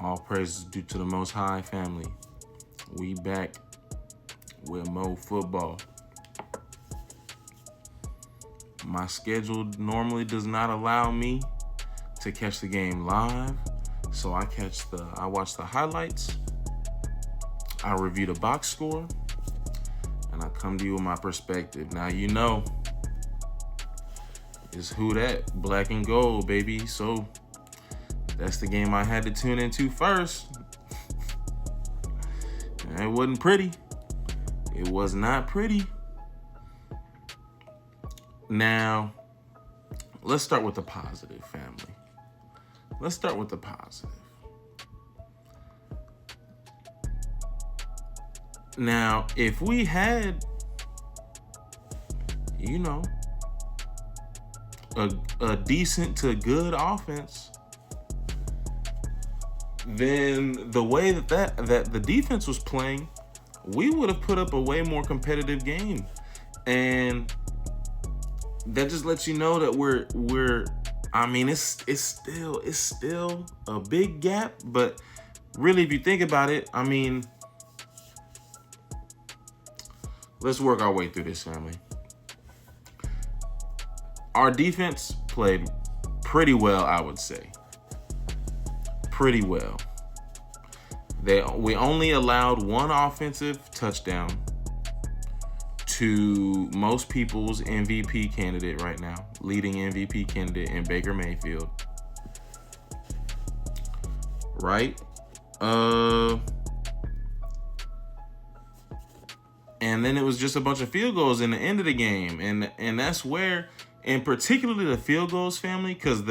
All praises due to the Most High, family. We back with more football. My schedule normally does not allow me to catch the game live, so I watch the highlights, I review the box score, and I come to you with my perspective. Now you know it's who that black and gold, baby. So that's the game I had to tune into first. And it wasn't pretty. It was not pretty. Now, let's start with the positive, family. Let's start with the positive. Now, if we had, a decent to good offense, then the way that the defense was playing, we would have put up a way more competitive game. And that just lets you know that it's still a big gap, but really, if you think about it, let's work our way through this, family. Our defense played pretty well, I would say. Pretty well. We only allowed one offensive touchdown to most people's MVP candidate right now, leading MVP candidate in Baker Mayfield. Right? And then it was just a bunch of field goals in the end of the game. And that's where, and particularly the field goals, family, because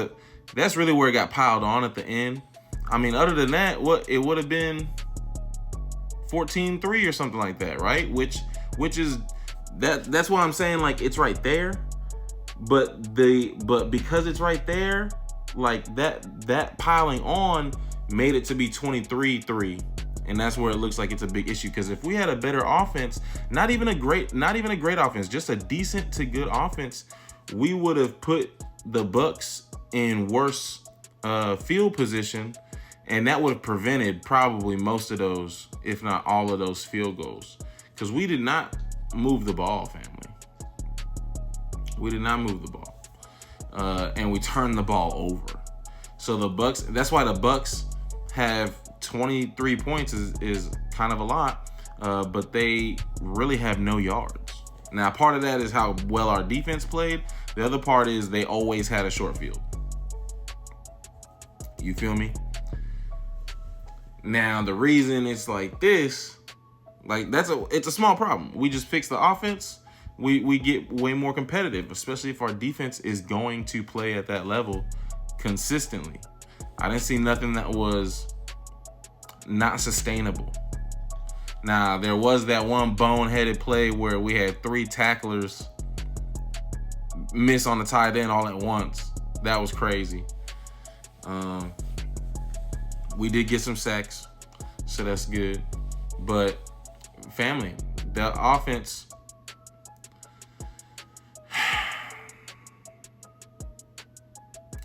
that's really where it got piled on at the end. Other than that, it would have been 14-3 or something like that, right? Which is that's why I'm saying, like, it's right there. But because it's right there, like that piling on made it to be 23-3. And that's where it looks like it's a big issue. Because if we had a better offense, not even a great offense, just a decent to good offense, we would have put the Bucs in worse field position, and that would have prevented probably most of those, if not all of those, field goals. Because we did not move the ball, family. We did not move the ball. And we turned the ball over. So the Bucs, that's why the Bucs have 23 points is kind of a lot, but they really have no yards. Now, part of that is how well our defense played. The other part is they always had a short field. You feel me? Now, the reason it's like this, it's a small problem. We just fix the offense. We get way more competitive, especially if our defense is going to play at that level consistently. I didn't see nothing that was not sustainable. Now, there was that one boneheaded play where we had 3 tacklers miss on the tight end all at once. That was crazy. We did get some sacks, so that's good. But family, the offense,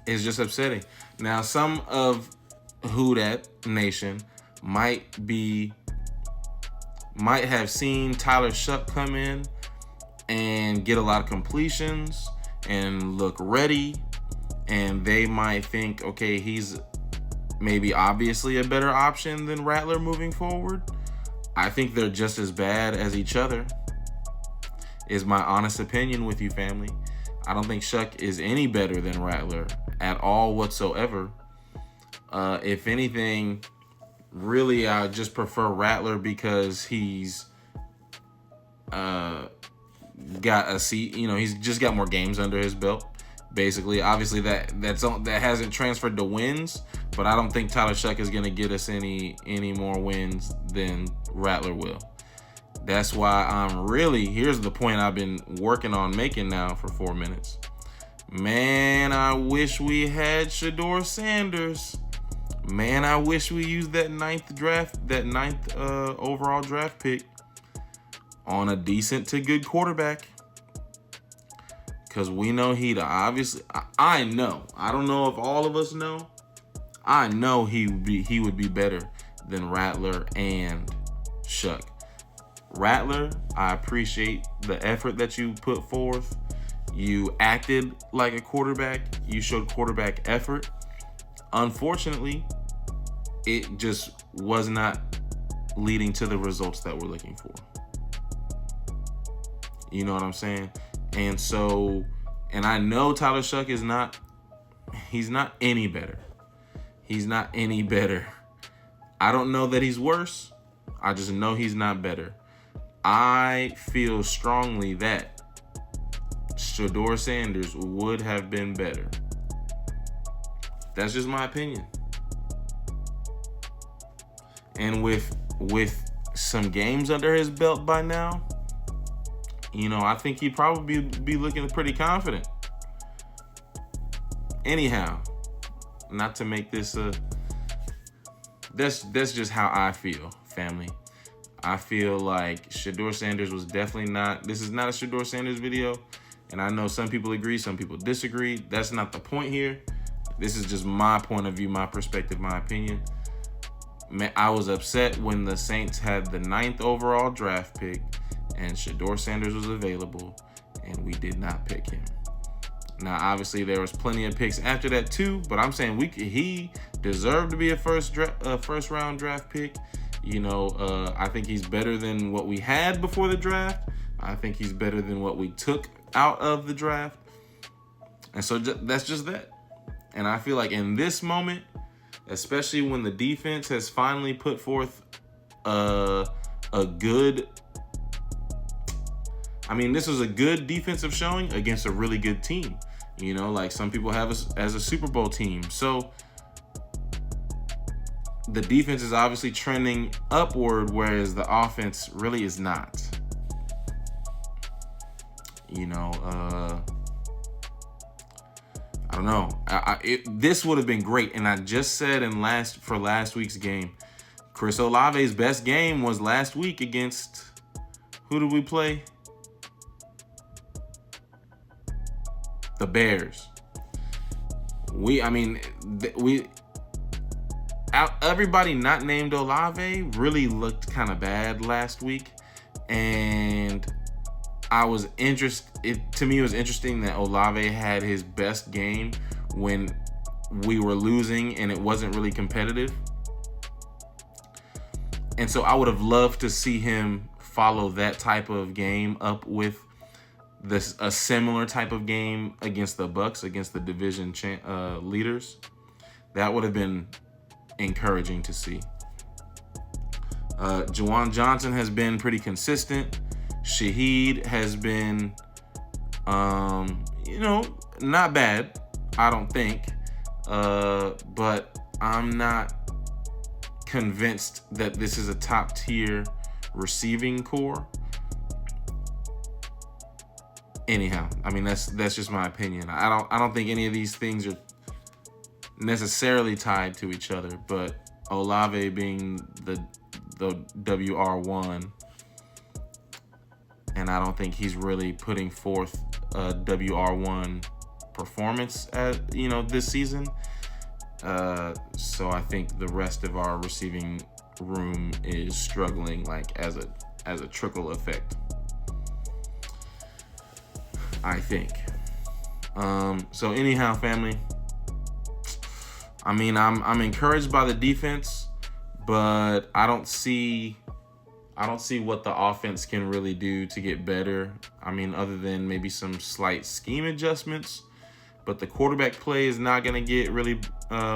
is just upsetting. Now, some of Who Dat Nation might have seen Tyler Shuck come in and get a lot of completions and look ready, and they might think, okay, he's maybe obviously a better option than Rattler moving forward. I think they're just as bad as each other, is my honest opinion with you, family. I don't think Shuck is any better than Rattler at all whatsoever. If anything, really, I just prefer Rattler because he's got a seat. He's just got more games under his belt. Basically, obviously that hasn't transferred to wins, but I don't think Tyler Shuck is going to get us any more wins than Rattler will. That's why here's the point I've been working on making now for 4 minutes. Man, I wish we had Shedeur Sanders. Man, I wish we used that ninth overall draft pick on a decent to good quarterback. Because we know obviously, I know. I don't know if all of us know. I know he would be better than Rattler and Shuck. Rattler, I appreciate the effort that you put forth. You acted like a quarterback. You showed quarterback effort. Unfortunately, it just was not leading to the results that we're looking for. You know what I'm saying? And so, and I know Tyler Shuck he's not any better. He's not any better. I don't know that he's worse. I just know he's not better. I feel strongly that Shedeur Sanders would have been better. That's just my opinion. And with some games under his belt by now, I think he'd probably be looking pretty confident. Anyhow, not to make this that's just how I feel, family. I feel like Shedeur Sanders was definitely not. This is not a Shedeur Sanders video, and I know some people agree, some people disagree. That's not the point here. This is just my point of view, my perspective, my opinion. I was upset when the Saints had the 9th overall draft pick and Shedeur Sanders was available, and we did not pick him. Now, obviously, there was plenty of picks after that too, but I'm saying he deserved to be a first round draft pick. I think he's better than what we had before the draft. I think he's better than what we took out of the draft. And so that's just that. And I feel like in this moment, especially when the defense has finally put forth a good, this was a good defensive showing against a really good team. Like some people have us as a Super Bowl team. So the defense is obviously trending upward, whereas the offense really is not. I don't know. This would have been great, and I just said for last week's game, Chris Olave's best game was last week against, who did we play? The Bears. Everybody not named Olave really looked kind of bad last week, and to me it was interesting that Olave had his best game when we were losing and it wasn't really competitive. And so I would have loved to see him follow that type of game up with a similar type of game against the Bucs, against the division leaders. That would have been encouraging to see. Juwan Johnson has been pretty consistent. Shaheed has been, not bad, I don't think. But I'm not convinced that this is a top tier receiving core. Anyhow, that's just my opinion. I don't think any of these things are necessarily tied to each other, but Olave being the WR1, and I don't think he's really putting forth a WR1 performance this season. So I think the rest of our receiving room is struggling, like as a trickle effect, I think. So anyhow, family, I'm encouraged by the defense, but I don't see what the offense can really do to get better. Other than maybe some slight scheme adjustments, but the quarterback play is not going to get really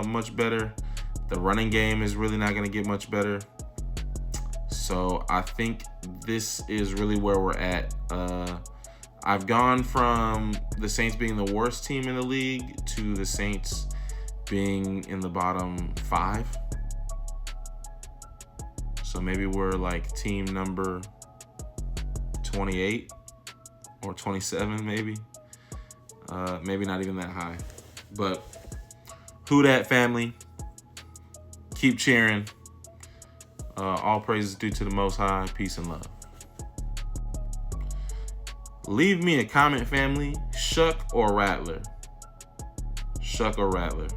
much better. The running game is really not going to get much better. So I think this is really where we're at. I've gone from the Saints being the worst team in the league to the Saints being in the bottom 5. So maybe we're like team number 28 or 27, maybe. Maybe not even that high. But who dat, family? Keep cheering. All praises due to the Most High. Peace and love. Leave me a comment, family. Shuck or Rattler? Shuck or Rattler?